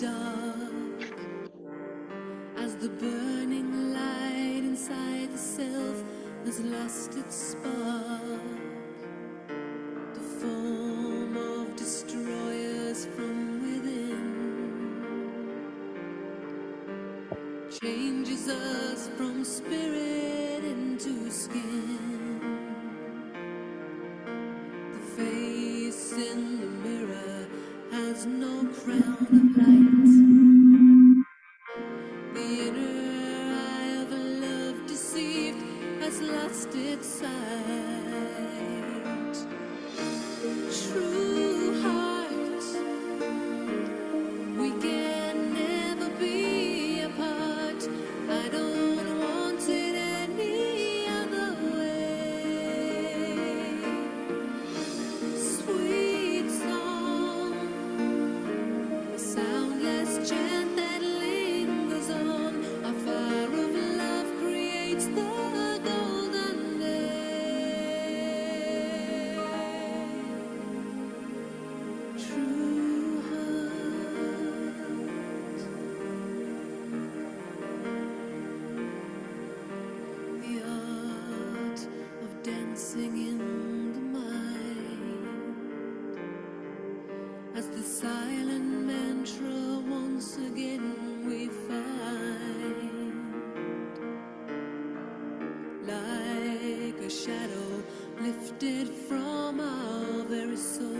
dark as the burning light inside the self has lost its spark. The form of destroyers from within changes us from spirit into skin. The face in the mirror has no crown of light. The inner eye of a love deceived has lost its sight. True heart, we can never be apart. I don't want it any other way. Sweet song, a soundless chant that lingers on. A fire of love creates the golden day. True heart, the art of dancing in the mind as the silent mantra once again we find, like a shadow lifted from our very soul,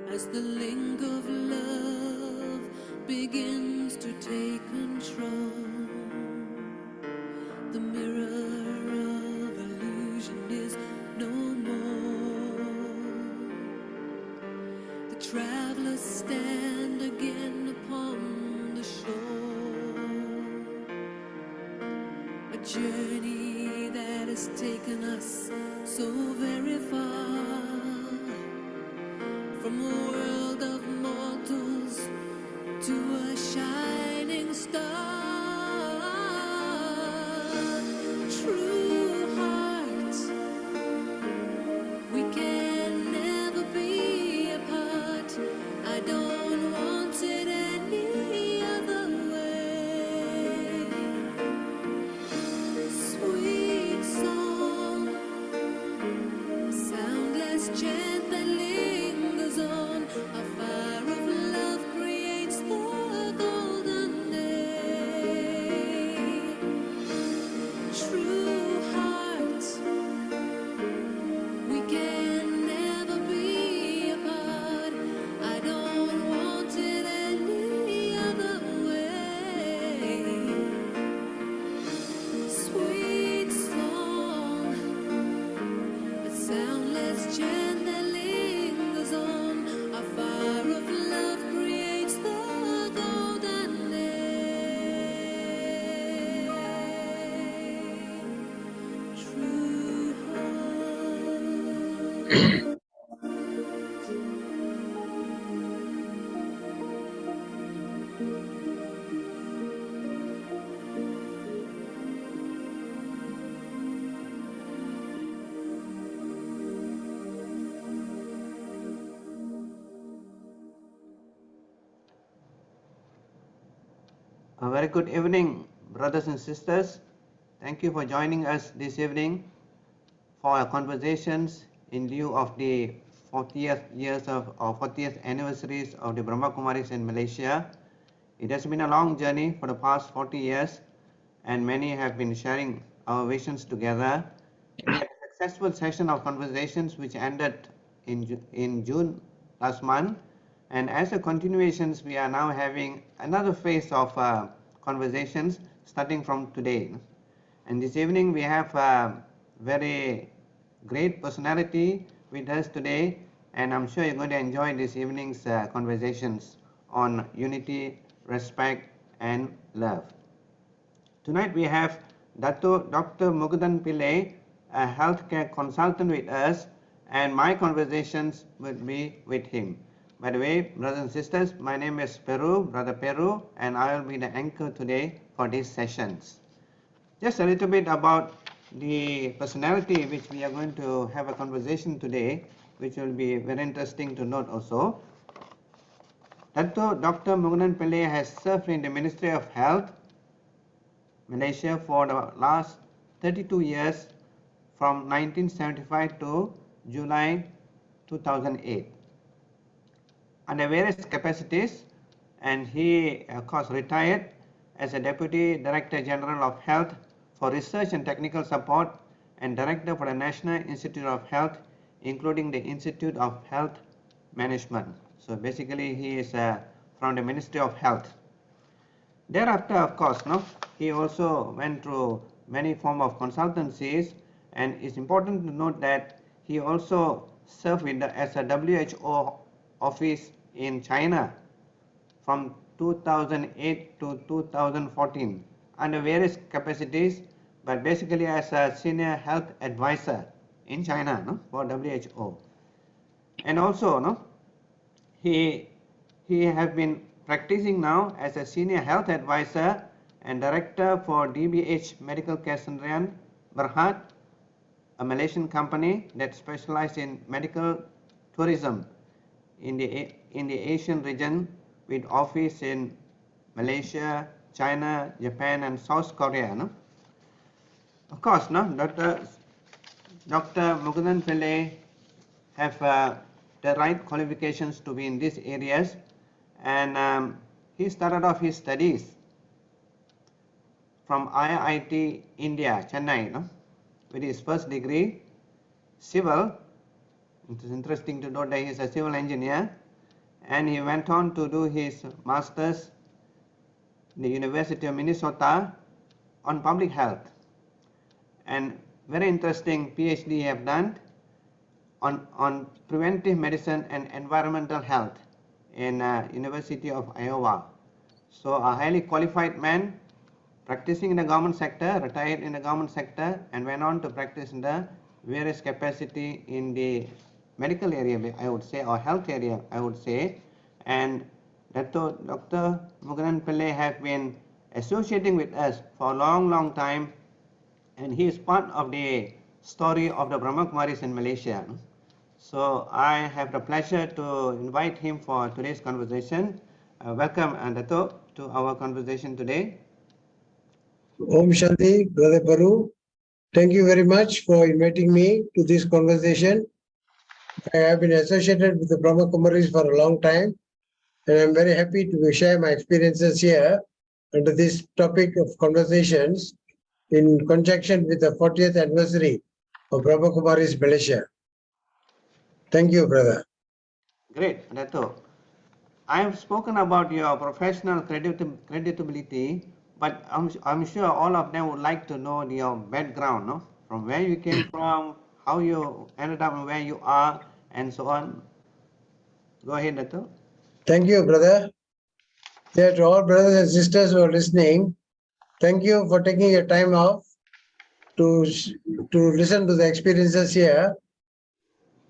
as the link of love begins to take control. The mirror of illusion is no more. The travelers stand again upon the shore. A journey that has taken us so very far from a world of mortals to a shining star. True heart, we can never be apart. I don't want it any other way. Sweet song, soundless chant that lingers on. A fire of love creates the golden day. True heart, we can never be apart. I don't want it any other way. Sweet song, a soundless chant that lingers on. A fire of love creates the golden day. True heart. A very good evening, brothers and sisters. Thank you for joining us this evening for our conversations in lieu of the 40th years of or 40th anniversaries of the Brahma Kumaris in Malaysia. It has been a long journey for the past 40 years, and many have been sharing our visions together. We had a successful session of conversations which ended in June last month, and as a continuations, we are now having another phase of conversations starting from today. And this evening we have a very great personality with us today, and I'm sure you're going to enjoy this evening's conversations on unity, respect, and love. Tonight we have Datuk Dr. Mukundan Pillay, a healthcare consultant with us, and my conversations will be with him. By the way, brothers and sisters, my name is Brother Peru, and I will be the anchor today for these sessions. Just a little bit about the personality which we are going to have a conversation today, which will be very interesting to note also. Datuk Dr. Mukundan Pillay has served in the Ministry of Health, Malaysia for the last 32 years from 1975 to July 2008 under various capacities, and he of course retired as a Deputy Director General of Health for Research and Technical Support and Director for the National Institute of Health, including the Institute of Health Management. So basically he is from the Ministry of Health. Thereafter, of course, he also went through many forms of consultancies, and it's important to note that he also served as a WHO office in China from 2008 to 2014 under various capacities, but basically as a senior health advisor in China for WHO. And also he has been practicing now as a senior health advisor and director for DBH Medical Care Sdn Berhad, a Malaysian company that specializes in medical tourism in the Asian region with office in Malaysia, China, Japan and South Korea. Of course, Dr. Mukundan Pillay have the right qualifications to be in these areas, and he started off his studies from IIT India, Chennai, with his first degree, civil. It is interesting to note that he is a civil engineer, and he went on to do his master's in the University of Minnesota on public health, and very interesting PhD he have done on preventive medicine and environmental health in University of Iowa. So a highly qualified man practicing in the government sector, retired in the government sector, and went on to practice in the various capacity in the medical area, I would say, or health area, I would say. And Dr. Mukundan Pillay have been associating with us for a long time, and he is part of the story of the Brahma Kumaris in Malaysia. So I have the pleasure to invite him for today's conversation. Welcome, Datuk, to our conversation today. Om Shanti, Brother Paru. Thank you very much for inviting me to this conversation. I have been associated with the Brahma Kumaris for a long time, and I'm very happy to share my experiences here under this topic of conversations in conjunction with the 40th anniversary of Brahma Kumaris Malaysia. Thank you, brother. Great, Datuk. I have spoken about your professional creditability, but I'm sure all of them would like to know your background, from where you came from, how you ended up where you are, and so on. Go ahead, Datuk. Thank you, brother. Yeah, to all brothers and sisters who are listening, thank you for taking your time off to listen to the experiences here.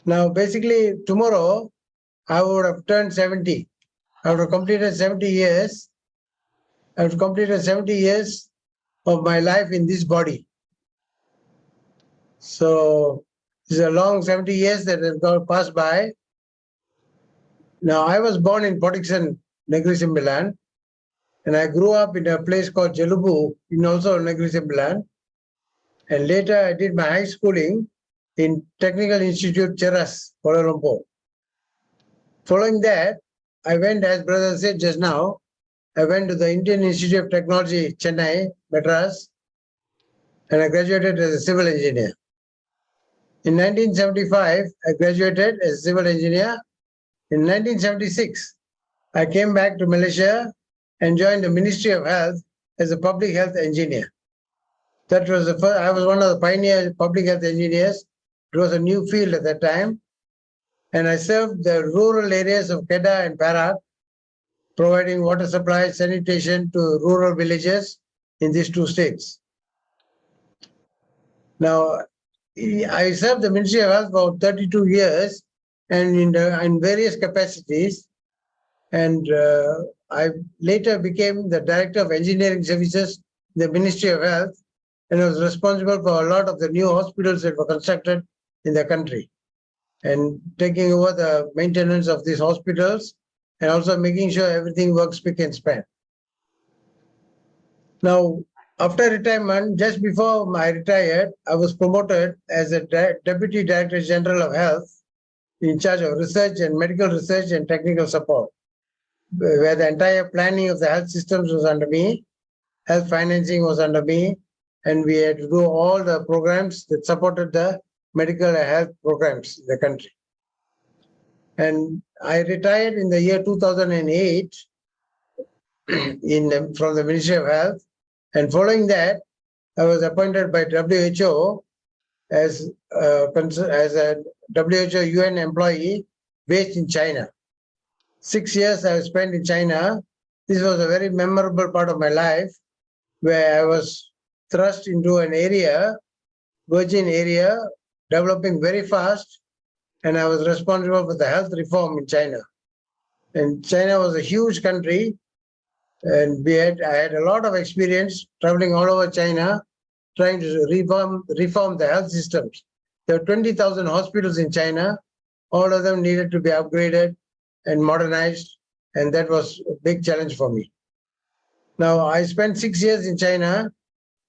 Now, basically, tomorrow, I would have turned 70. I would have completed 70 years. I would have completed 70 years of my life in this body. So it's a long 70 years that have gone passed by. Now, I was born in Portixon, Negri Sembilan, and I grew up in a place called Jelubu, in also Negri Sembilan. And later, I did my high schooling in Technical Institute Cheras, Kuala Lumpur. Following that, I went, as brother said just now, I went to the Indian Institute of Technology, Chennai, Madras, and I graduated as a civil engineer. In 1975, I graduated as a civil engineer. In 1976, I came back to Malaysia and joined the Ministry of Health as a public health engineer. That was the first, I was one of the pioneer public health engineers. It was a new field at that time. And I served the rural areas of Kedah and Perak, providing water supply, sanitation to rural villages in these two states. Now, I served the Ministry of Health for 32 years and in various capacities. And I later became the Director of Engineering Services in the Ministry of Health, and I was responsible for a lot of the new hospitals that were constructed in the country and taking over the maintenance of these hospitals and also making sure everything works spick and span. Now, after retirement, just before I retired, I was promoted as a Deputy Director General of Health in charge of research and medical research and technical support, where the entire planning of the health systems was under me, health financing was under me, and we had to do all the programs that supported the medical and health programs in the country. And I retired in the year 2008 from the Ministry of Health. And following that, I was appointed by WHO as a WHO UN employee based in China. 6 years I spent in China. This was a very memorable part of my life where I was thrust into an area, virgin area, developing very fast, and I was responsible for the health reform in China. And China was a huge country, and I had a lot of experience traveling all over China, trying to reform the health systems. There were 20,000 hospitals in China. All of them needed to be upgraded and modernized, and that was a big challenge for me. Now, I spent 6 years in China,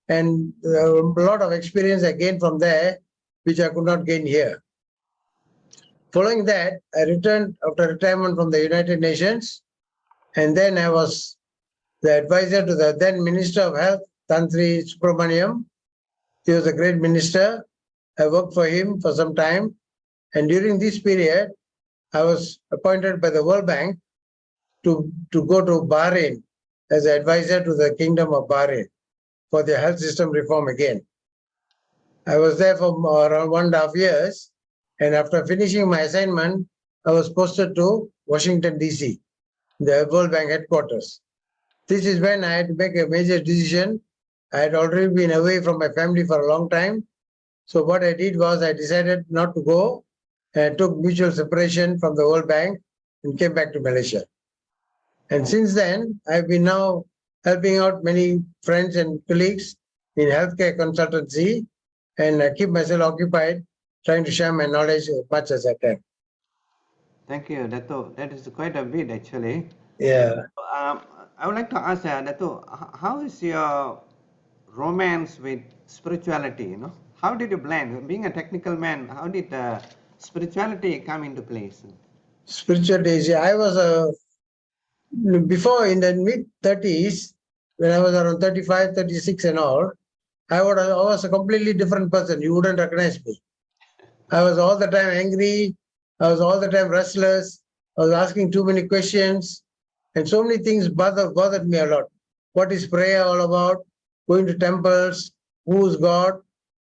and a lot of experience I gained from there, which I could not gain here. Following that, I returned after retirement from the United Nations, and then I was the advisor to the then Minister of Health, Tan Sri Subramaniam. He was a great minister. I worked for him for some time, and during this period, I was appointed by the World Bank to go to Bahrain as an advisor to the Kingdom of Bahrain for the health system reform again. I was there for around 1.5 years, and after finishing my assignment, I was posted to Washington, D.C., the World Bank headquarters. This is when I had to make a major decision. I had already been away from my family for a long time. So what I did was I decided not to go and took mutual separation from the World Bank and came back to Malaysia. And since then, I've been now helping out many friends and colleagues in healthcare consultancy, and I keep myself occupied trying to share my knowledge as much as I can. Thank you, Datuk. That is quite a bit actually. Yeah. I would like to ask Datuk, how is your romance with spirituality? How did you blend? Being a technical man, how did spirituality come into place? Spirituality, I was before in the mid-30s, when I was around 35, 36 and all, I was a completely different person. You wouldn't recognize me. I was all the time angry. I was all the time restless. I was asking too many questions. And so many things bothered me a lot. What is prayer all about? Going to temples? Who is God?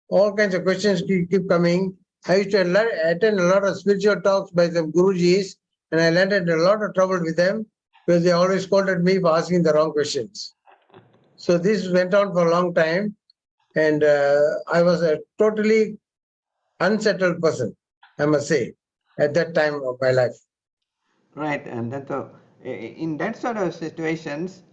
All kinds of questions keep coming. I used to attend a lot of spiritual talks by some Gurujis, and I landed in a lot of trouble with them because they always scolded me for asking the wrong questions. So this went on for a long time, and I was a totally unsettled person, I must say, at that time of my life. Right, and that in that sort of situations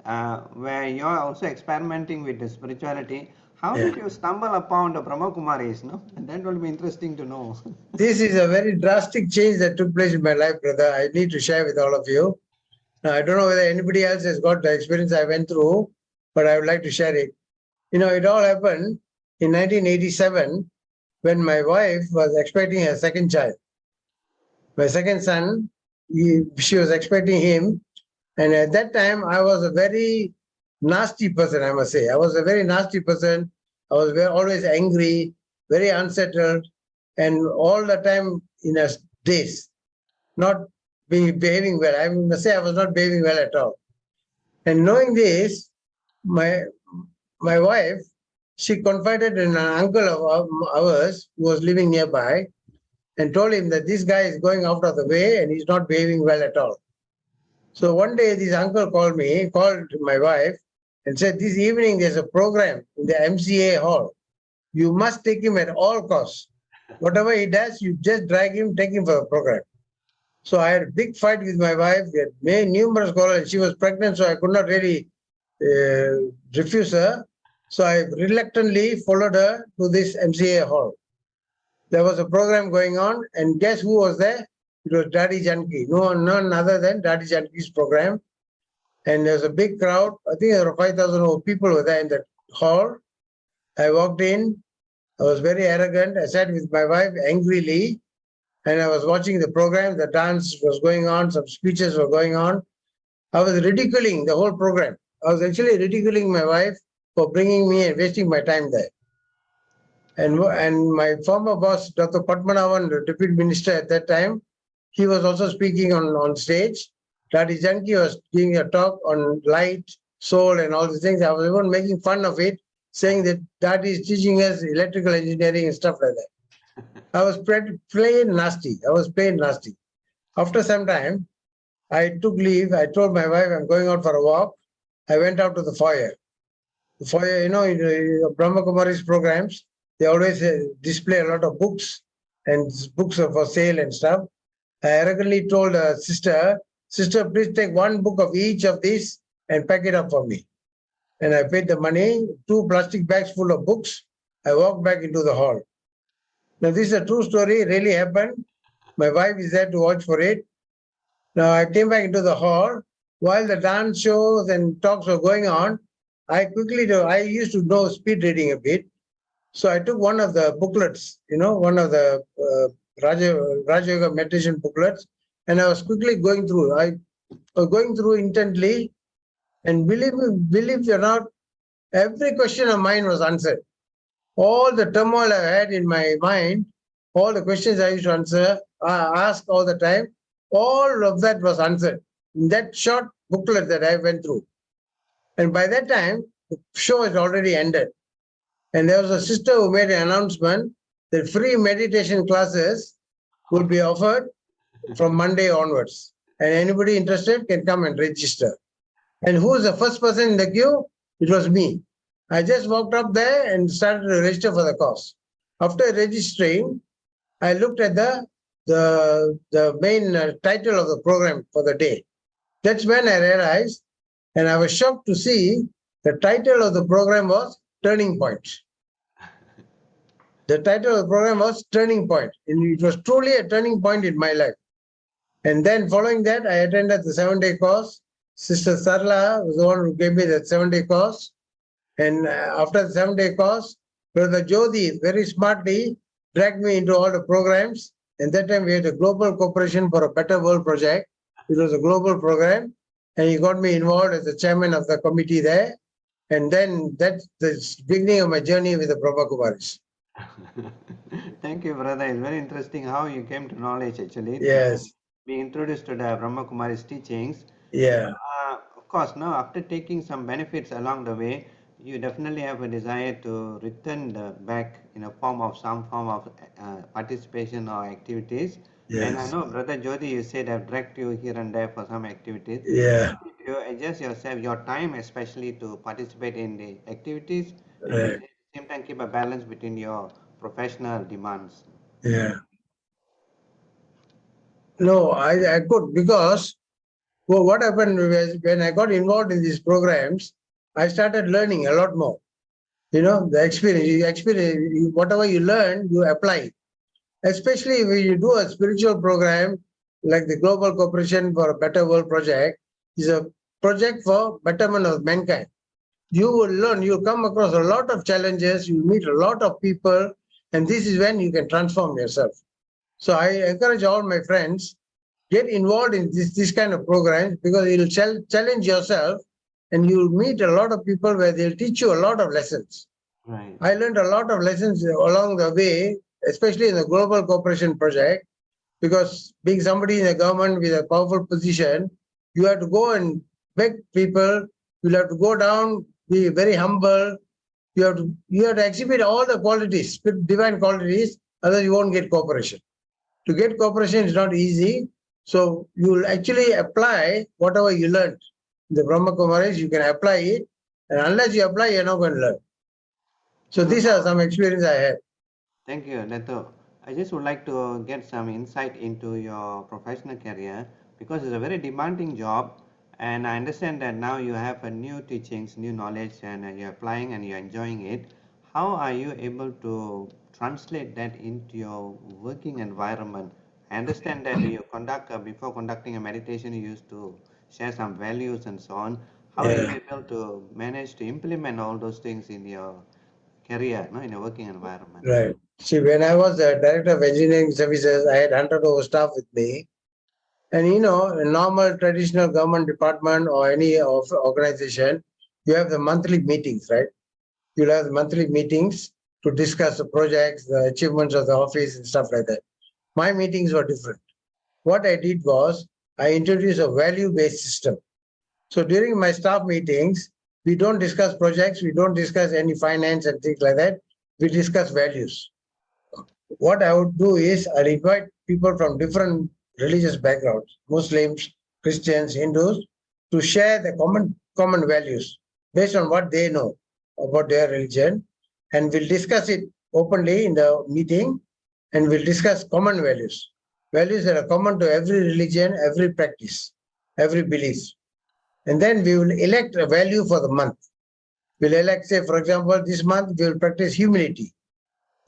where you are also experimenting with the spirituality, how did you stumble upon the Brahma Kumaris? And that will be interesting to know. This is a very drastic change that took place in my life, brother. I need to share with all of you. Now, I don't know whether anybody else has got the experience I went through, but I would like to share it. It all happened in 1987 when my wife was expecting her second child. My second son, she was expecting him. And at that time, I was a very nasty person, I must say. I was a very nasty person. I was always angry, very unsettled, and all the time in a daze, not behaving well. I must say I was not behaving well at all. And knowing this, my wife, she confided in an uncle of ours who was living nearby and told him that this guy is going out of the way and he's not behaving well at all. So one day this uncle called my wife and said, this evening there's a program in the MCA hall. You must take him at all costs. Whatever he does, you just drag him, take him for the program. So I had a big fight with my wife. We had made numerous calls. She was pregnant, so I could not really refuse her. So I reluctantly followed her to this MCA hall. There was a program going on, and guess who was there? It was Daddy Janki, none other than Daddy Janki's program. And there's a big crowd. I think there were 5,000 people were there in that hall. I walked in. I was very arrogant. I sat with my wife angrily, and I was watching the program. The dance was going on. Some speeches were going on. I was ridiculing the whole program. I was actually ridiculing my wife for bringing me and wasting my time there. And my former boss, Dr. Padmanabhan, the deputy minister at that time, he was also speaking on stage. Daddy Janki was giving a talk on light, soul, and all these things. I was even making fun of it, saying that Daddy is teaching us electrical engineering and stuff like that. I was plain nasty. I was plain nasty. After some time, I took leave. I told my wife I'm going out for a walk. I went out to the foyer. The foyer, in Brahma Kumari's programs, they always display a lot of books and books are for sale and stuff. I arrogantly told sister, please take one book of each of these and pack it up for me. And I paid the money, 2 plastic bags full of books. I walked back into the hall. Now, this is a true story, really happened. My wife is there to watch for it. Now, I came back into the hall. While the dance shows and talks were going on, I used to know speed reading a bit. So I took one of the booklets, one of the Raja Yoga meditation booklets, and I was quickly going through. I was going through intently, and believe it or not, every question of mine was answered. All the turmoil I had in my mind, all the questions I used to ask all the time, all of that was answered in that short booklet that I went through. And by that time, the show had already ended. And there was a sister who made an announcement that free meditation classes would be offered from Monday onwards. And anybody interested can come and register. And who was the first person in the queue? It was me. I just walked up there and started to register for the course. After registering, I looked at the main title of the program for the day. That's when I realized, and I was shocked to see the title of the program was Turning Point. The title of the program was Turning Point, and it was truly a turning point in my life. And then following that, I attended the 7-day course. Sister Sarla was the one who gave me that 7-day course. And after the 7-day course, Brother Jyoti very smartly dragged me into all the programs. And that time we had a Global Cooperation for a Better World project. It was a global program. And he got me involved as the chairman of the committee there. And then that's the beginning of my journey with the Brahma Kumaris. Thank you, brother. It's very interesting how you came to knowledge actually. Yes. Be introduced to the Brahma Kumari's teachings. Yeah. Of course, now after taking some benefits along the way, you definitely have a desire to return back in a form of some form of participation or activities. And I Yes. know, Brother Jyoti, you said I've dragged you here and there for some activities. Yeah. How did you adjust yourself, your time especially to participate in the activities and at Right. the same time keep a balance between your professional demands? Yeah. No, I could, because what happened was when I got involved in these programs, I started learning a lot more. The experience, whatever you learn, you apply. Especially when you do a spiritual program like the Global Cooperation for a Better World project, is a project for betterment of mankind. You will learn, you'll come across a lot of challenges, you meet a lot of people, and this is when you can transform yourself. So I encourage all my friends, get involved in this kind of programs, because it'll challenge yourself, and you'll meet a lot of people where they'll teach you a lot of lessons. Right. I learned a lot of lessons along the way, especially in the Global Cooperation Project, because being somebody in the government with a powerful position, you have to go and beg people, you'll have to go down, be very humble, you have to exhibit all the qualities, divine qualities, otherwise you won't get cooperation. To get cooperation is not easy, so you will actually apply whatever you learned. The Brahma Kumaris, you can apply it, and unless you apply, you're not going to learn. So these are some experience I had. Thank you, Datuk. I just would like to get some insight into your professional career because it's a very demanding job, and I understand that now you have a new teachings, new knowledge, and you're applying and you're enjoying it. How are you able to translate that into your working environment? I understand that you conduct before conducting a meditation, you used to share some values and so on. How are you Yeah, able to manage to implement all those things in your career, no, in your working environment? right. See, when I was the director of engineering services, I had 100 over staff with me. And a normal traditional government department or any organization, you have the monthly meetings, right? You'll have the monthly meetings to discuss the projects, the achievements of the office, and stuff like that. My meetings were different. What I did was I introduced a value-based system. So during my staff meetings, we don't discuss projects, we don't discuss any finance and things like that. We discuss values. What I would do is I'll invite people from different religious backgrounds, Muslims, Christians, Hindus, to share the common values based on what they know about their religion, and we'll discuss it openly in the meeting, and we'll discuss common values that are common to every religion, every practice, every belief. And then we will elect a value for the month. We'll elect, say, for example, this month we will practice humility.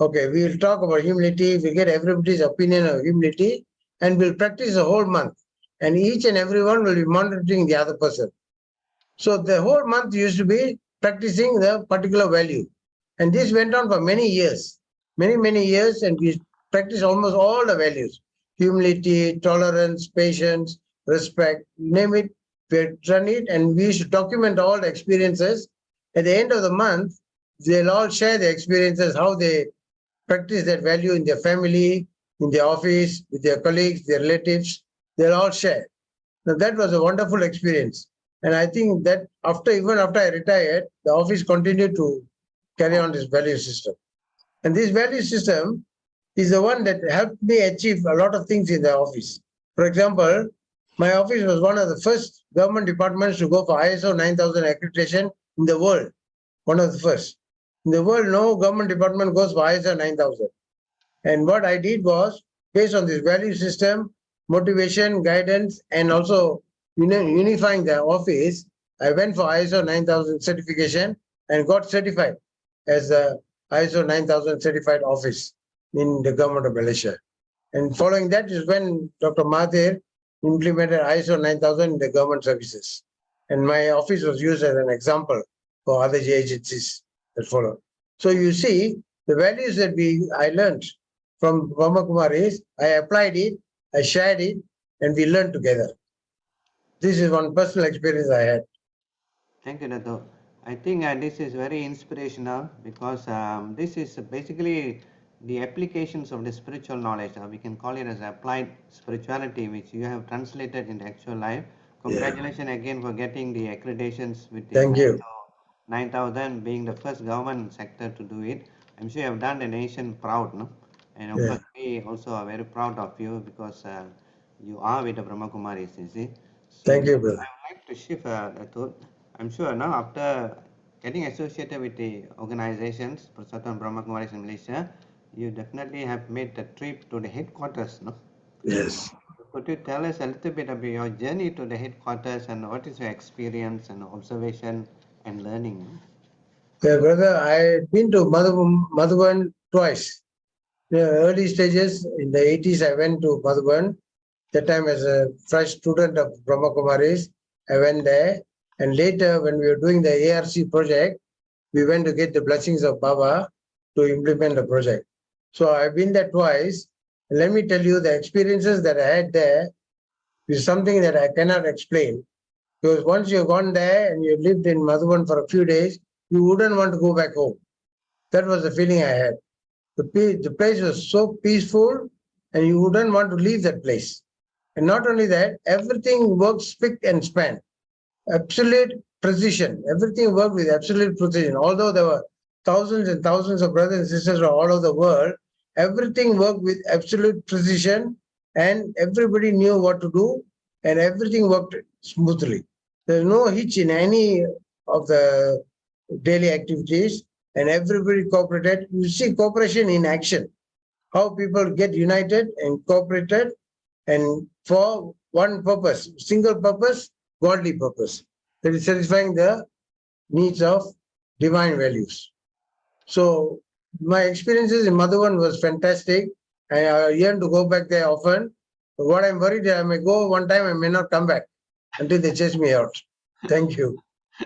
Okay, we will talk about humility. We get everybody's opinion of humility, and we'll practice the whole month. And each and everyone will be monitoring the other person. So the whole month used to be practicing the particular value. And this went on for many years, many years, and we practiced almost all the values: humility, tolerance, patience, respect, name it. We had done it, and we used to document all the experiences. At the end of the month, they'll all share their experiences, how they practice that value in their family, in their office, with their colleagues, their relatives. They'll all share. Now that was a wonderful experience. And I think that even after I retired, the office continued to carry Oh, on this value system. And this value system is the one that helped me achieve a lot of things in the office. For example, my office was one of the first government departments to go for ISO 9000 accreditation in the world. One of the first. In the world, no government department goes for ISO 9000. And what I did was, based on this value system, motivation, guidance, and also unifying the office, I went for ISO 9000 certification and got certified as a ISO 9000 certified office in the government of Malaysia. And following that is when Dr. Mahathir implemented ISO 9000 in the government services. And my office was used as an example for other agencies that followed. So you see, the values that I learned from Brahma Kumaris, I applied it, I shared it, and we learned together. This is one personal experience I had. thank you, Dato. I think this is very inspirational because this is basically the applications of the spiritual knowledge. We can call it as applied spirituality, which you have translated in actual life. Yeah. Congratulations again for getting the accreditations with the Thank you. ISO 9000, being the first government sector to do it. I'm sure you have done the nation proud, no? And of Yeah. course, we also are very proud of you because you are with the Brahma Kumaris, you see. So Thank now you, I brother. would like to shift the thought. I'm sure now after getting associated with the organizations, Persatuan Brahma Kumaris in Malaysia, you definitely have made the trip to the headquarters, no? Yes. Could you tell us a little bit about your journey to the headquarters and what is your experience and observation and learning? Yeah, brother, I've been to Madhuban twice. The early stages in the 80s, I went to Madhuban. That time, as a fresh student of Brahma Kumaris, I went there. And later, when we were doing the ARC project, we went to get the blessings of Baba to implement the project. So I've been there twice. And let me tell you, the experiences that I had there is something that I cannot explain. Because once you've gone there and you lived in Madhuban for a few days, you wouldn't want to go back home. That was the feeling I had. The place was so peaceful, and you wouldn't want to leave that place. And not only that, everything works spick and span, absolute precision. Everything worked with absolute precision. Although there were thousands and thousands of brothers and sisters from all over the world, everything worked with absolute precision, and everybody knew what to do, and everything worked smoothly. There's no hitch in any of the daily activities, and everybody cooperated. You see cooperation in action, how people get united and cooperated, and for one purpose, single purpose, godly purpose, that is satisfying the needs of divine values. So my experiences in Madhuban was fantastic. I yearn to go back there often. But what I'm worried is I may go one time, I may not come back until they chase me out. Thank you.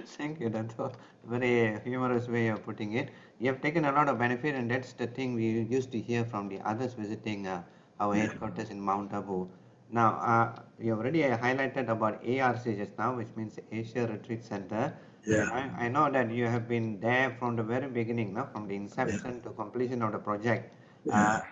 Thank you. That's a very humorous way of putting it. You have taken a lot of benefit, and that's the thing we used to hear from the others visiting our headquarters in Mount Abu. Now, you already highlighted about ARC just now, which means Asia Retreat Center. Yeah. And I know that you have been there from the very beginning, no? From the inception to completion of the project. Yeah.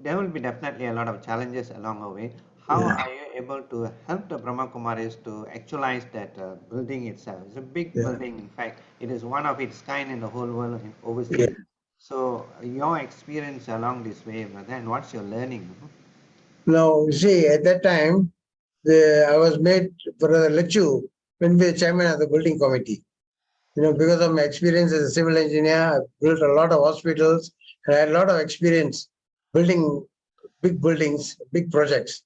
There will be definitely a lot of challenges along the way. How Yeah. are you able to help the Brahma Kumaris to actualize that building itself? It's a big Yeah. building. In fact, it is one of its kind in the whole world in Yeah. overseas. So, your experience along this way, brother, and what's your learning? Now, you see, at that time, I was made Brother Lechu when we were chairman of the building committee. Because of my experience as a civil engineer, I built a lot of hospitals and I had a lot of experience building big buildings, big projects.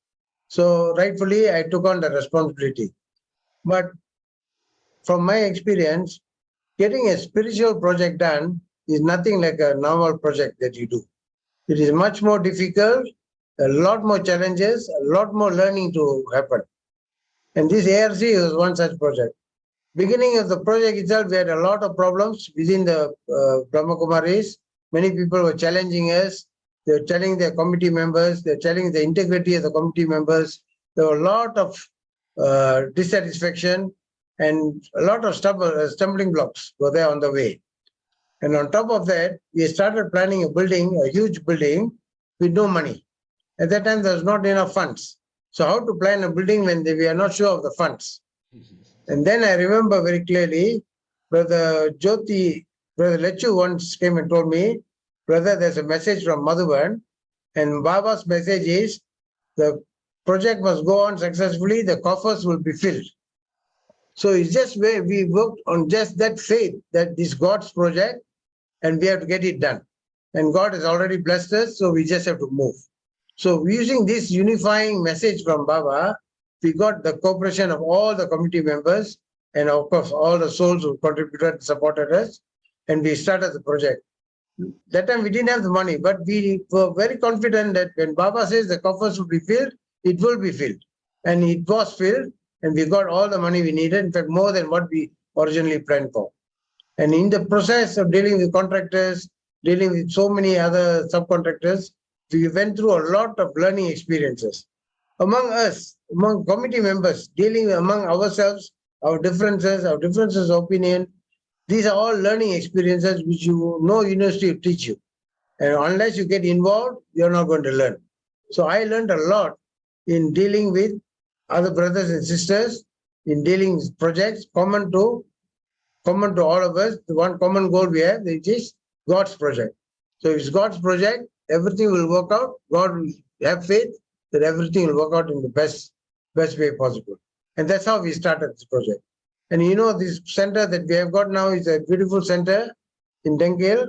So rightfully, I took on the responsibility. But from my experience, getting a spiritual project done is nothing like a normal project that you do. It is much more difficult, a lot more challenges, a lot more learning to happen. And this ARC was one such project. Beginning of the project itself, we had a lot of problems within the Brahma Kumaris. Many people were challenging us. They were challenging their committee members. They were challenging the integrity of the committee members. There were a lot of dissatisfaction and a lot of stumbling blocks were there on the way. And on top of that, we started planning a building, a huge building, with no money. At that time, there was not enough funds. So how to plan a building when we are not sure of the funds? And then I remember very clearly, Brother Jyoti, Brother Lechu once came and told me, brother, there's a message from Madhuban, and Baba's message is the project must go on successfully, the coffers will be filled. So it's just where we worked on just that faith that this God's project and we have to get it done. And God has already blessed us, so we just have to move. So using this unifying message from Baba, we got the cooperation of all the committee members and of course all the souls who contributed and supported us, and we started the project. That time we didn't have the money, but we were very confident that when Baba says the coffers will be filled, it will be filled. And it was filled, and we got all the money we needed, in fact, more than what we originally planned for. And in the process of dealing with contractors, dealing with so many other subcontractors, we went through a lot of learning experiences. Among us, among committee members, dealing among ourselves, our differences of opinion, these are all learning experiences which no university will teach you. And unless you get involved, you're not going to learn. So I learned a lot in dealing with other brothers and sisters, in dealing with projects common to all of us. The one common goal we have, which is God's project. So if it's God's project, everything will work out. God will have faith that everything will work out in the best way possible. And that's how we started this project. And this center that we have got now is a beautiful center in Dengil.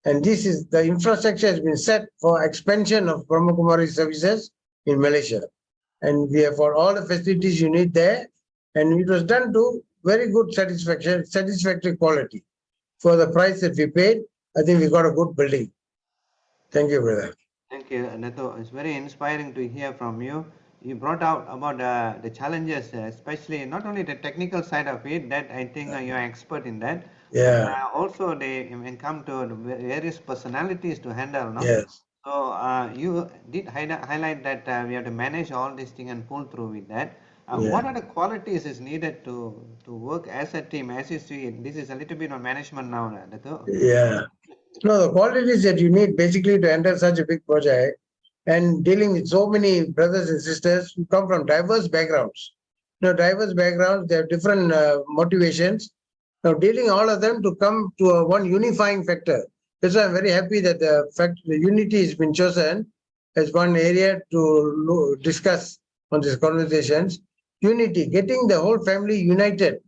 And this is the infrastructure has been set for expansion of Brahma Kumari services in Malaysia. And we have got all the facilities you need there. And it was done to very good satisfactory quality. For the price that we paid, I think we got a good building. Thank you, brother. Thank you, Dato. It's very inspiring to hear from you. You brought out about the challenges, especially not only the technical side of it, that I think you're expert in that, but Yeah. also they come to the various personalities to handle, no? Yes. So you did highlight that we have to manage all this thing and pull through with that. What Yeah. are the qualities is needed to work as a team? As you see, this is a little bit on management now, Dato. Yeah. No, the qualities that you need basically to enter such a big project and dealing with so many brothers and sisters who come from diverse backgrounds. Diverse backgrounds, they have different motivations. Now, dealing all of them to come to one unifying factor. That's why I'm very happy that the unity has been chosen as one area to discuss on these conversations. Unity, getting the whole family united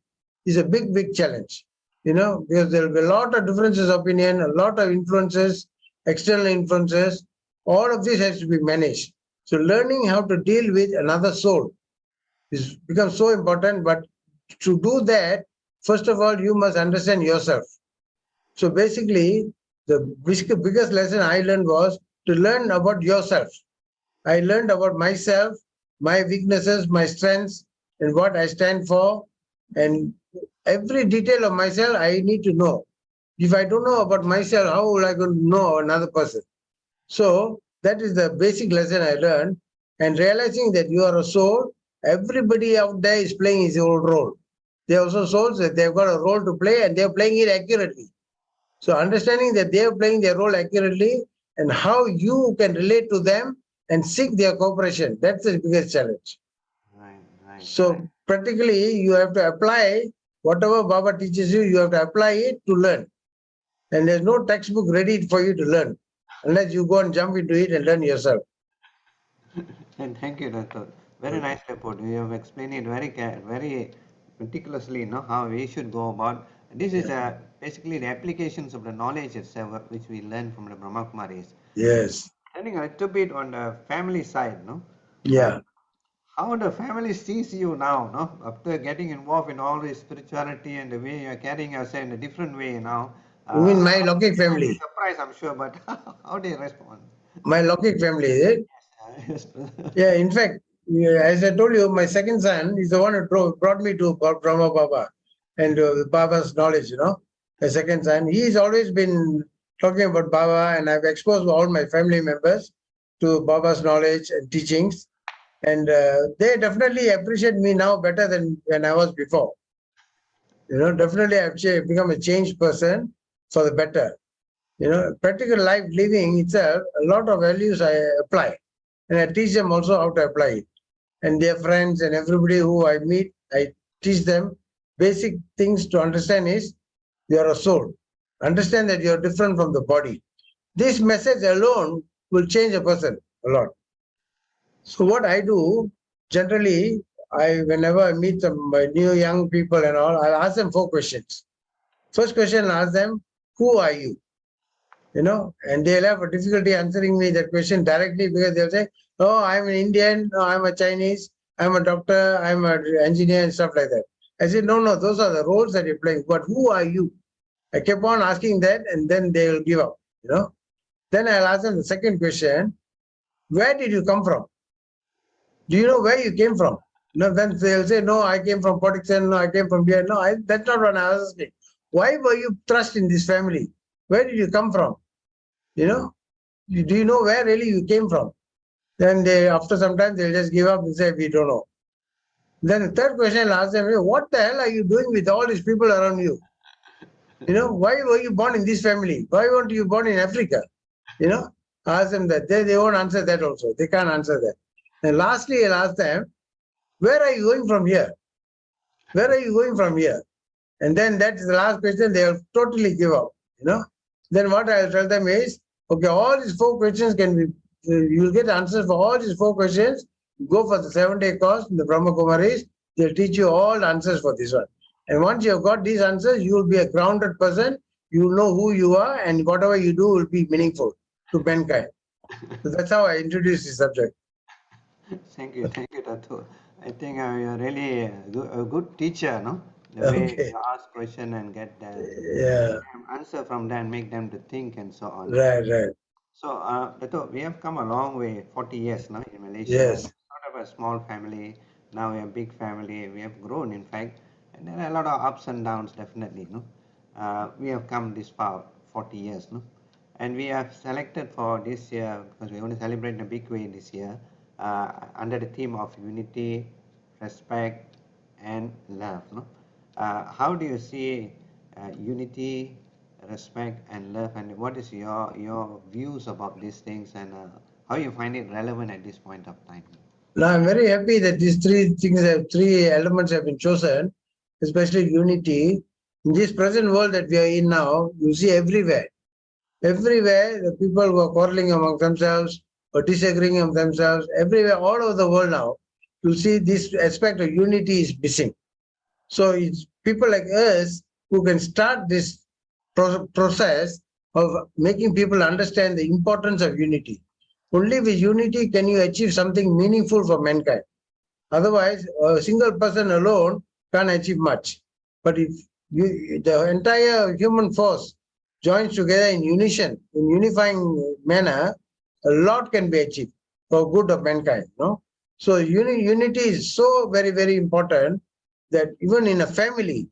is a big, big challenge. Because there will be a lot of differences of opinion, a lot of influences, external influences. All of this has to be managed. So learning how to deal with another soul is becomes so important. But to do that, first of all, you must understand yourself. So basically, the biggest lesson I learned was to learn about yourself. I learned about myself, my weaknesses, my strengths, and what I stand for. And every detail of myself, I need to know. If I don't know about myself, how will I going to know another person? So that is the basic lesson I learned. And realizing that you are a soul, everybody out there is playing his own role. They are also souls that they've got a role to play and they're playing it accurately. So understanding that they are playing their role accurately and how you can relate to them and seek their cooperation, that's the biggest challenge. Right, right. So practically you have to apply whatever Baba teaches you, you have to apply it to learn. And there's no textbook ready for you to learn unless you go and jump into it and learn yourself. And thank you, Datuk. Very nicely put. You have explained it very meticulously, how we should go about. This is basically the applications of the knowledge itself, which we learn from the Brahma Kumaris. Yes. Turning a little bit on the family side, Yeah. how the family sees you now, after getting involved in all this spirituality and the way you are carrying yourself in a different way now. You mean my They Lokik might be family? surprised, I'm sure, but how do you respond? My Lokik family, is it? Yes, brother. Yeah, in fact, as I told you, my second son is the one who brought me to Brahma Baba and Baba's knowledge, The second son, he's always been talking about Baba, and I've exposed all my family members to Baba's knowledge and teachings. And they definitely appreciate me now better than when I was before. Definitely I've become a changed person for the better. Practical life living itself, a lot of values I apply. And I teach them also how to apply it. And their friends and everybody who I meet, I teach them basic things to understand is you are a soul. Understand that you are different from the body. This message alone will change a person a lot. So what I do generally, whenever I meet some new young people and all, I'll ask them 4 questions. First question, I'll ask them, who are you? And they'll have a difficulty answering me that question directly because they'll say, oh, I'm an Indian, no, I'm a Chinese, I'm a doctor, I'm an engineer and stuff like that. I said, no, those are the roles that you're playing, but who are you? I kept on asking that and then they'll give up, Then I'll ask them the second question, where did you come from? Do you know where you came from? Then they'll say, no, I came from Portixon, no, I came from here. No, that's not what I was asking. Why were you thrust in this family? Where did you come from? Do you know where really you came from? Then after some time, they'll just give up and say, we don't know. Then the third question, I'll ask them, what the hell are you doing with all these people around you? Why were you born in this family? Why weren't you born in Africa? Ask them that. They won't answer that also. They can't answer that. And lastly, I'll ask them, where are you going from here? Where are you going from here? And then that's the last question, they'll totally give up, Then what I'll tell them is, okay, all these 4 questions can be, you'll get answers for all these 4 questions. Go for the 7-day course in the Brahma Kumaris. They'll teach you all the answers for this one. And once you've got these answers, you will be a grounded person. You will know who you are, and whatever you do will be meaningful to mankind. So that's how I introduce the subject. Thank you, Datuk. I think you're really a good teacher, The way Okay. you ask question and get the Yeah. answer from them, make them to think and so on. Right. So, Datuk, we have come a long way, 40 years now in Malaysia. Yes. Sort of a small family. Now we have a big family. We have grown, in fact, and there are a lot of ups and downs, definitely. We have come this far, 40 years, and we have selected for this year because we want to celebrate in a big way this year under the theme of unity, respect, and love. How do you see unity, respect, and love, and what is your views about these things, and how you find it relevant at this point of time? Now I'm very happy that these 3 elements have been chosen, especially unity. In this present world that we are in now, you see everywhere. Everywhere, the people who are quarreling among themselves or disagreeing among themselves, everywhere, all over the world now, you see this aspect of unity is missing. So it's people like us who can start this process of making people understand the importance of unity. Only with unity can you achieve something meaningful for mankind. Otherwise, a single person alone can't achieve much. But if the entire human force joins together in unison, in unifying manner, a lot can be achieved for good of mankind. No, so unity is so very, very important that even in a family,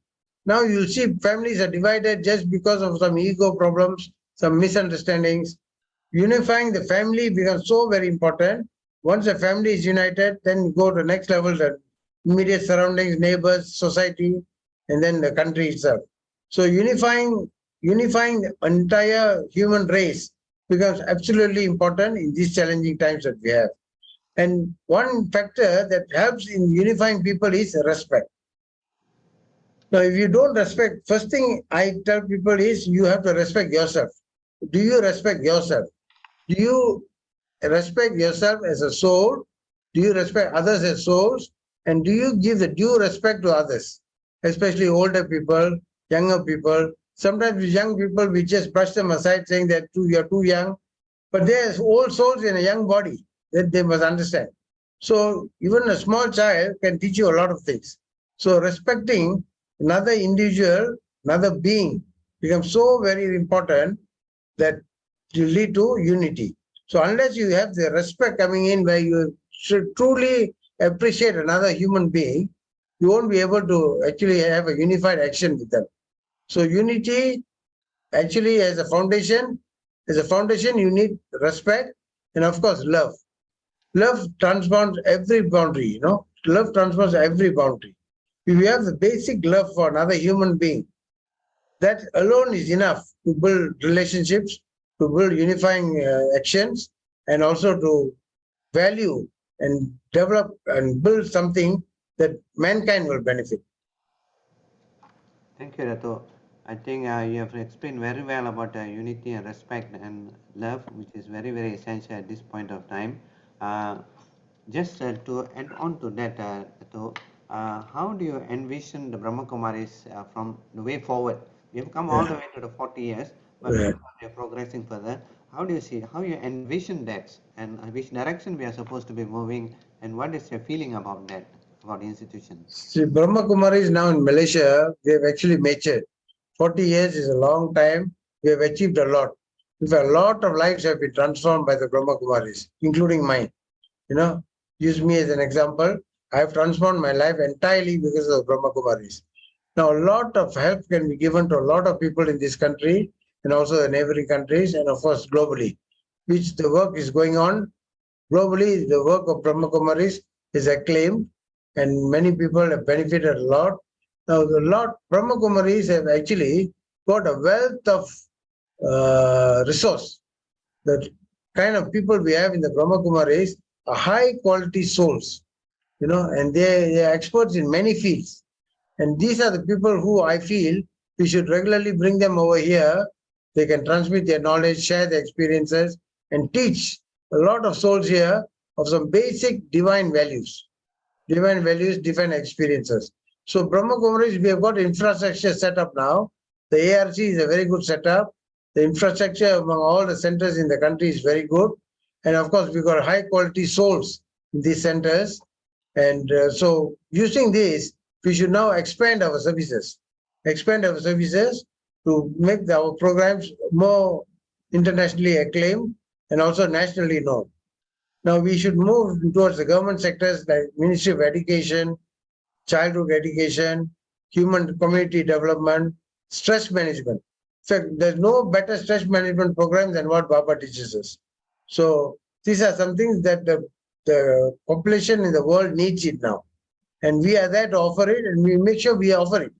now you see families are divided just because of some ego problems, some misunderstandings. Unifying the family becomes so very important. Once a family is united, then you go to the next level, the immediate surroundings, neighbors, society, and then the country itself. So unifying the entire human race becomes absolutely important in these challenging times that we have. And one factor that helps in unifying people is respect. Now, if you don't respect, first thing I tell people is you have to respect yourself. Do you respect yourself? Do you respect yourself as a soul? Do you respect others as souls? And do you give the due respect to others, especially older people, younger people? Sometimes with young people, we just brush them aside saying that you're too young, but there's old souls in a young body that they must understand. So even a small child can teach you a lot of things. So respecting another individual, another being becomes so very important that to lead to unity. So unless you have the respect coming in where you should truly appreciate another human being, you won't be able to actually have a unified action with them. So unity actually as a foundation you need respect and of course love. Love transforms every boundary, Love transforms every boundary. If you have the basic love for another human being, that alone is enough to build relationships, to build unifying actions, and also to value and develop and build something that mankind will benefit. Thank you, Dato. I think you have explained very well about unity and respect and love, which is very, very essential at this point of time. Uh, just to add on to that, Dato, how do you envision the Brahma Kumaris from the way forward? We have come all the way to the 40 years, but Yeah. before we are progressing further, how do you see, how you envision that, and which direction we are supposed to be moving, and what is your feeling about that, about the institution? See, Brahma Kumari is now in Malaysia. We have actually matured. 40 years is a long time. We have achieved a lot. In fact, a lot of lives have been transformed by the Brahma Kumaris, including mine. Use me as an example. I have transformed my life entirely because of Brahma Kumaris. Now, a lot of help can be given to a lot of people in this country and also the neighboring countries and, of course, globally, which the work is going on. Globally, the work of Brahma Kumaris is acclaimed and many people have benefited a lot. Now, Brahma Kumaris have actually got a wealth of resource. The kind of people we have in the Brahma Kumaris are high quality souls, and they're experts in many fields. And these are the people who I feel we should regularly bring them over here. They can transmit their knowledge, share their experiences, and teach a lot of souls here of some basic divine values, divine experiences. So Brahma Kumaris, we have got infrastructure set up now. The ARC is a very good setup. The infrastructure among all the centers in the country is very good. And of course, we've got high quality souls in these centers. And so using this, we should now expand our services to make our programs more internationally acclaimed and also nationally known. Now we should move towards the government sectors like Ministry of Education, childhood education, human community development, stress management. In fact, there's no better stress management program than what Baba teaches us. So these are some things that the population in the world needs it now. And we are there to offer it, and we make sure we offer it.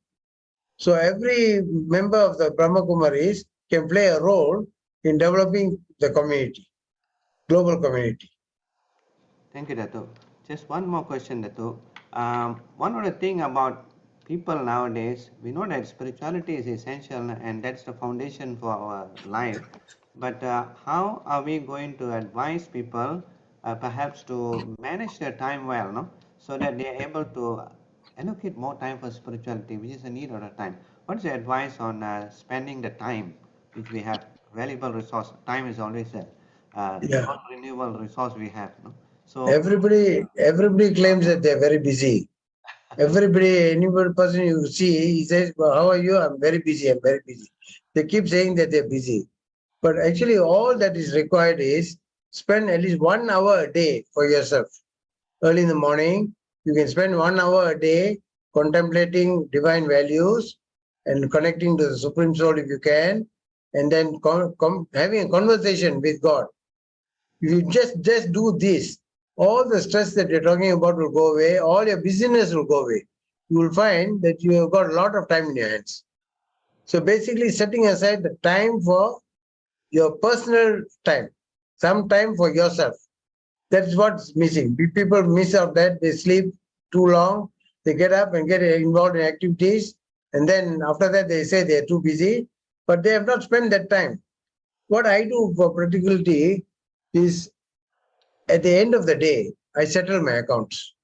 So every member of the Brahma Kumaris can play a role in developing the community, global community. Thank you, Dato. Just one more question, Dato. One of the thing about people nowadays, we know that spirituality is essential and that's the foundation for our life. But how are we going to advise people, perhaps to manage their time well, no? So that they are able to allocate more time for spirituality, which is a need of the time. What's your advice on spending the time, which we have valuable resource? Time is always a Yeah. non-renewable resource we have, no? So, Everybody claims that they're very busy. Any person you see, he says, well, how are you? I'm very busy. I'm very busy. They keep saying that they're busy. But actually, all that is required is spend at least 1 hour a day for yourself. Early in the morning, you can spend 1 hour a day contemplating divine values and connecting to the Supreme Soul if you can, and then having a conversation with God. If you just do this, all the stress that you're talking about will go away, all your busyness will go away. You will find that you have got a lot of time in your hands. So basically setting aside the time for your personal time, some time for yourself. That's what's missing. People miss out that. They sleep too long, they get up and get involved in activities, and then after that they say they're too busy, but they have not spent that time. What I do for practicality is, at the end of the day, I settle my accounts.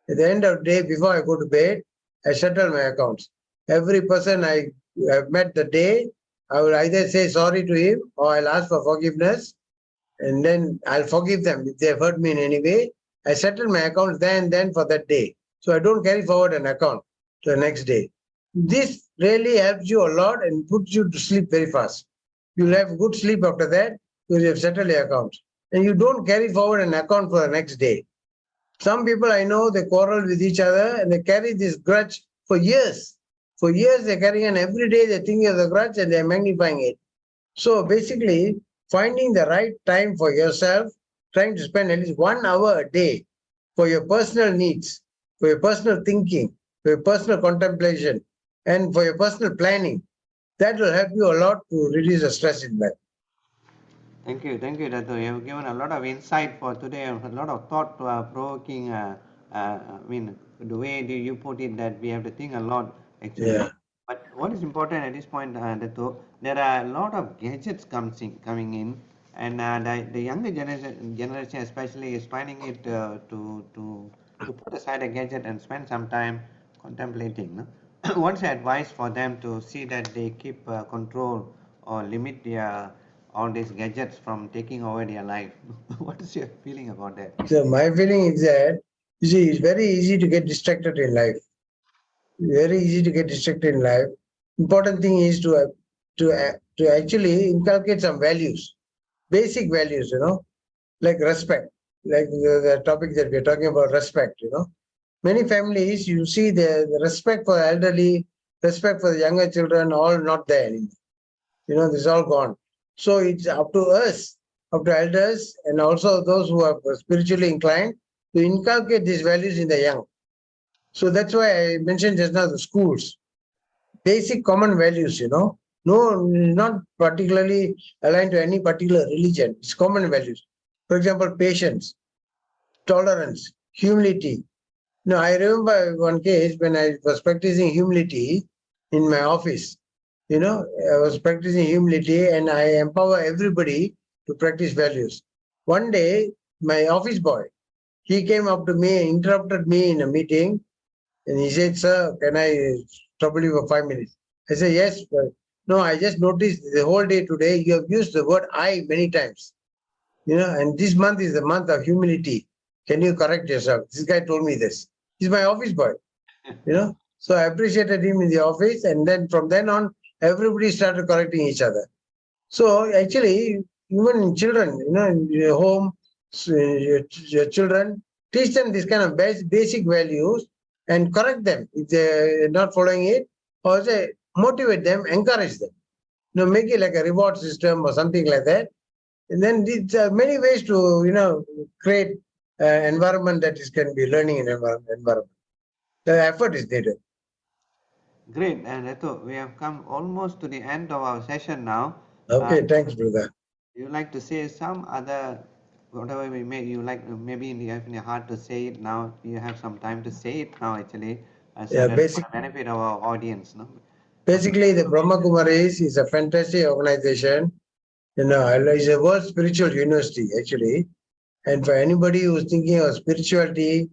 At the end of the day, before I go to bed, I settle my accounts. Every person I have met the day, I will either say sorry to him or I'll ask for forgiveness, and then I'll forgive them if they have hurt me in any way. I settle my accounts there and then for that day. So I don't carry forward an account to the next day. This really helps you a lot and puts you to sleep very fast. You'll have good sleep after that because you have settled your accounts. And you don't carry forward an account for the next day. Some people I know, they quarrel with each other and they carry this grudge for years. For years they're carrying, and every day they're thinking of the grudge and they're magnifying it. So basically, finding the right time for yourself, trying to spend at least 1 hour a day for your personal needs, for your personal thinking, for your personal contemplation, and for your personal planning. That will help you a lot to reduce the stress in life. Thank you, Datuk. You have given a lot of insight for today, a lot of thought provoking. The way you put it, that we have to think a lot actually. Yeah. But what is important at this point, Datuk, there are a lot of gadgets coming in, and the younger generation especially is finding it to put aside a gadget and spend some time contemplating. No? What's your advice for them to see that they keep control or limit their all these gadgets from taking over their life? What is your feeling about that? So my feeling is that, you see, it's very easy to get distracted in life. Very easy to get distracted in life. Important thing is to actually inculcate some values, basic values, like respect, like the topic that we're talking about, respect. Many families, you see the respect for the elderly, respect for the younger children, all not there anymore. This is all gone. So it's up to us, up to elders, and also those who are spiritually inclined to inculcate these values in the young. So that's why I mentioned just now the schools. Basic common values, no, not particularly aligned to any particular religion. It's common values. For example, patience, tolerance, humility. I remember one case when I was practicing humility in my office. I was practicing humility and I empower everybody to practice values. One day, my office boy, he came up to me and interrupted me in a meeting, and he said, "Sir, can I trouble you for 5 minutes?" I said, "Yes, but no, I just noticed the whole day today you have used the word I many times. And this month is the month of humility. Can you correct yourself?" This guy told me this. He's my office boy. So I appreciated him in the office, and then from then on, everybody started correcting each other. So actually, even children, in your home, your children, teach them this kind of basic values and correct them if they're not following it, or say motivate them, encourage them. Make it like a reward system or something like that. And then there are many ways to create an environment that can be learning environment. The effort is needed. Great, and Datuk, we have come almost to the end of our session now. Okay, thanks, brother. You like to say some other, whatever we made, you like maybe in your heart to say it now. You have some time to say it now, actually, so Yeah, that for the benefit of our audience. No? basically, the Brahma Kumaris is a fantastic organization. It's a world spiritual university, actually. And for anybody who's thinking of spirituality,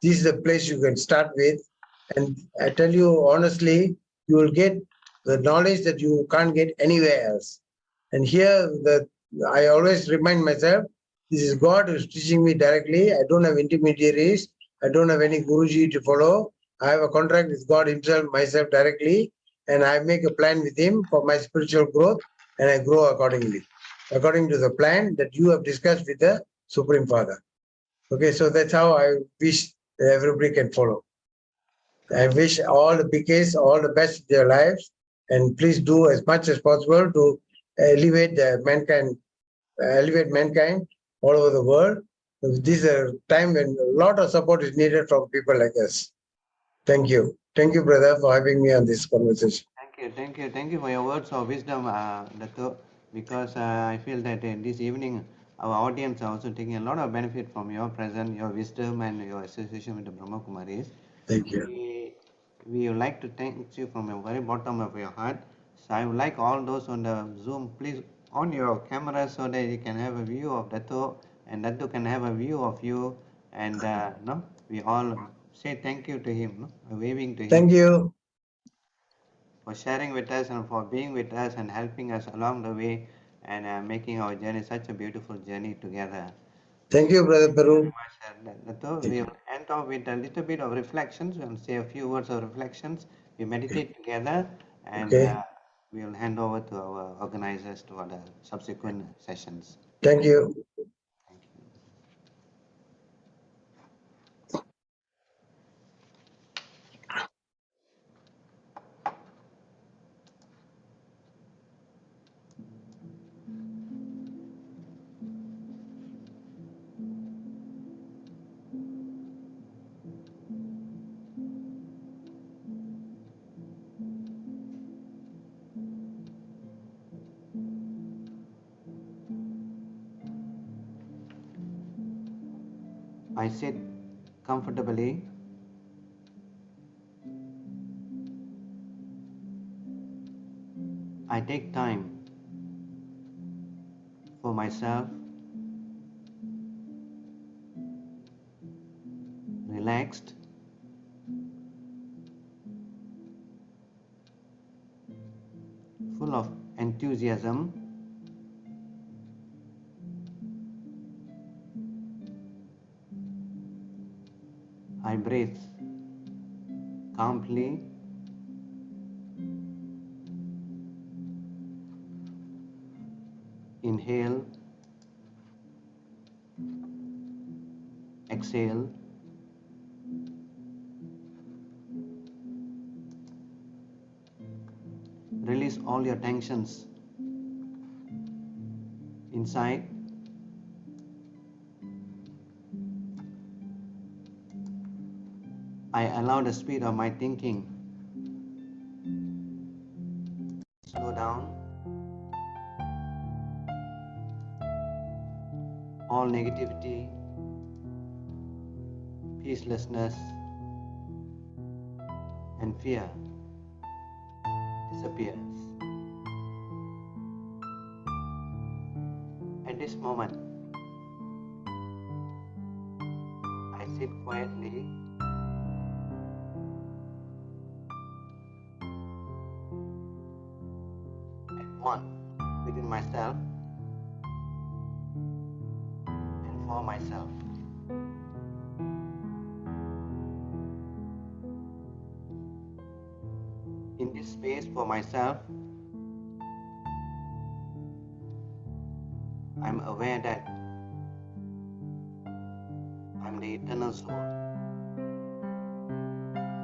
this is the place you can start with. And I tell you honestly, you will get the knowledge that you can't get anywhere else. And here, I always remind myself, this is God who's teaching me directly. I don't have intermediaries. I don't have any Guruji to follow. I have a contract with God himself, myself directly. And I make a plan with him for my spiritual growth, and I grow accordingly. according to the plan that you have discussed with the Supreme Father. Okay, so that's how I wish everybody can follow. I wish all the BKs all the best in their lives, and please do as much as possible to elevate mankind all over the world. This is a time when a lot of support is needed from people like us. Thank you. Thank you, brother, for having me on this conversation. Thank you for your words of wisdom, Datuk, because I feel that this evening our audience are also taking a lot of benefit from your presence, your wisdom, and your association with the Brahma Kumaris. Thank you. We would like to thank you from the very bottom of your heart. So I would like all those on the Zoom, please on your camera so that you can have a view of Datuk, and Datuk can have a view of you, and no, we all say thank you to him, no? Waving to him. Thank you. For sharing with us and for being with us and helping us along the way and making our journey such a beautiful journey together. Thank you, Brother Peru. We will end off with a little bit of reflections. We'll say a few words of reflections. We meditate together and Okay. we will hand over to our organizers for the subsequent sessions. Thank you. Thank you. I sit comfortably. I take time for myself, relaxed, full of enthusiasm. I breathe calmly. Inhale, exhale, release all your tensions inside. I allow the speed of my thinking slow down. All negativity, peacelessness, and fear disappears. At this moment, I sit quietly at one within myself and for myself. In this space for myself, I'm aware that I'm the eternal soul,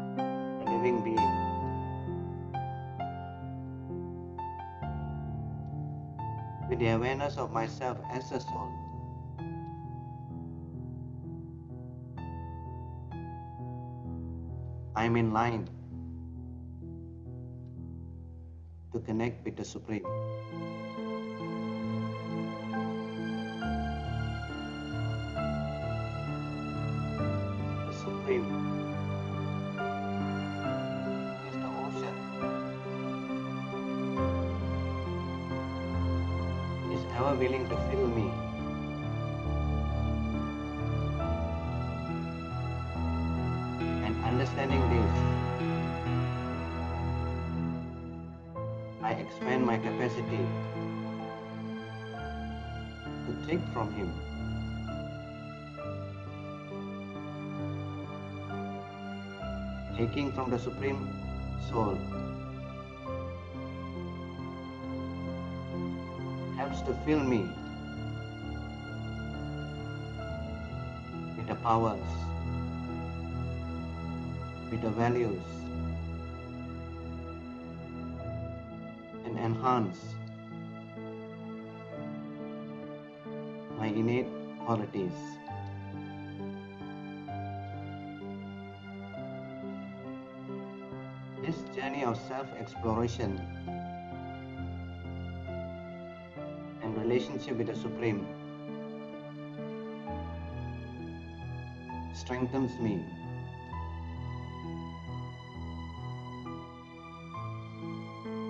a living being. With the awareness of myself as a soul, I'm in line to connect with the Supreme. The Supreme is the ocean, is ever willing to fill me. And understanding this, I expand my capacity to take from Him. Taking from the Supreme Soul helps wants to fill me with the powers, with the values, and enhance my innate qualities. This journey of self-exploration and relationship with the Supreme strengthens me.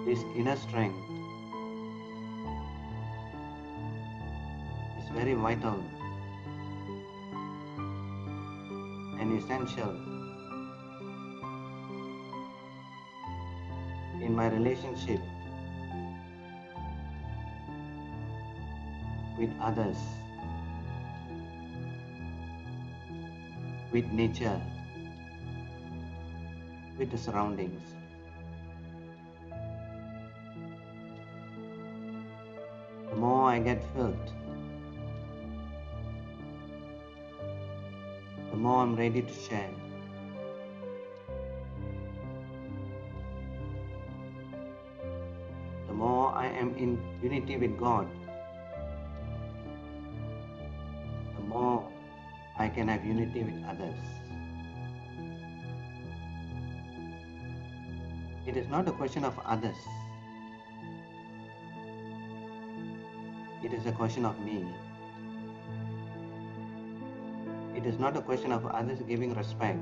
This inner strength is very vital and essential in my relationship with others, with nature, with the surroundings. The more I get filled, the more I'm ready to share. The more I am in unity with God, the more I can have unity with others. It is not a question of others. It is a question of me. It is not a question of others giving respect.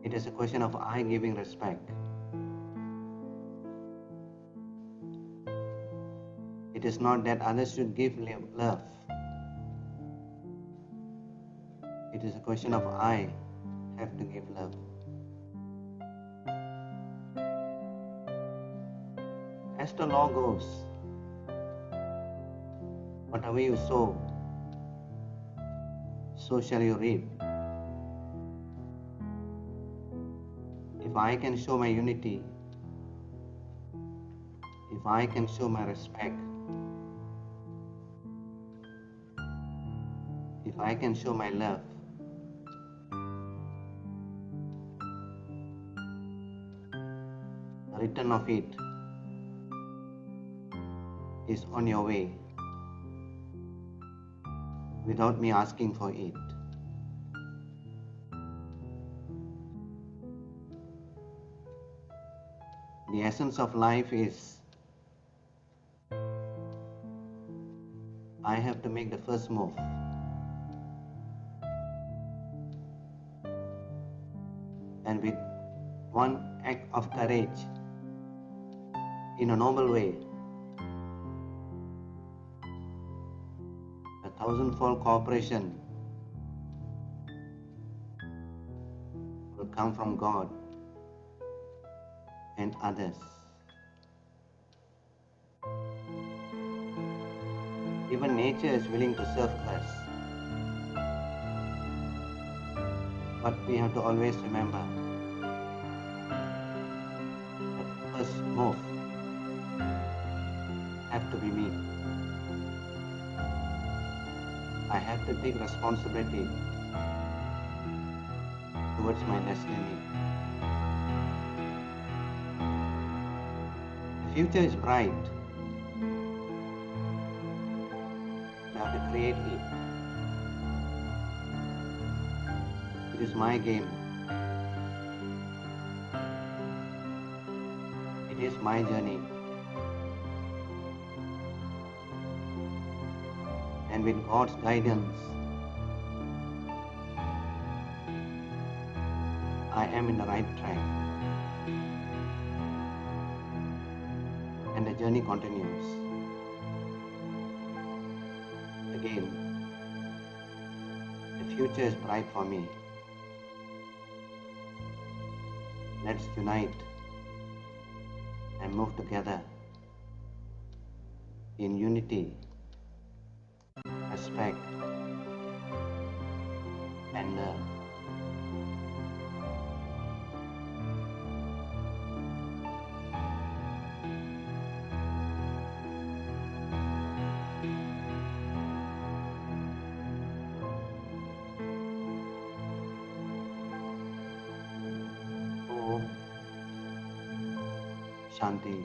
It is a question of I giving respect. It is not that others should give love. It is a question of I have to give love. As the law goes, whatever you sow, so shall you reap. If I can show my unity, if I can show my respect, if I can show my love, the return of it is on your way without me asking for it. The essence of life is I have to make the first move. And with one act of courage, in a noble way, a thousandfold cooperation will come from God and others. Even nature is willing to serve us. But we have to always remember the first move have to be me. I have to take responsibility towards my destiny. The future is bright. I have to create it. It is my game. It is my journey. And with God's guidance, I am in the right track. And the journey continues. Again, the future is bright for me. Let's unite and move together in unity, respect, and love. Shanti.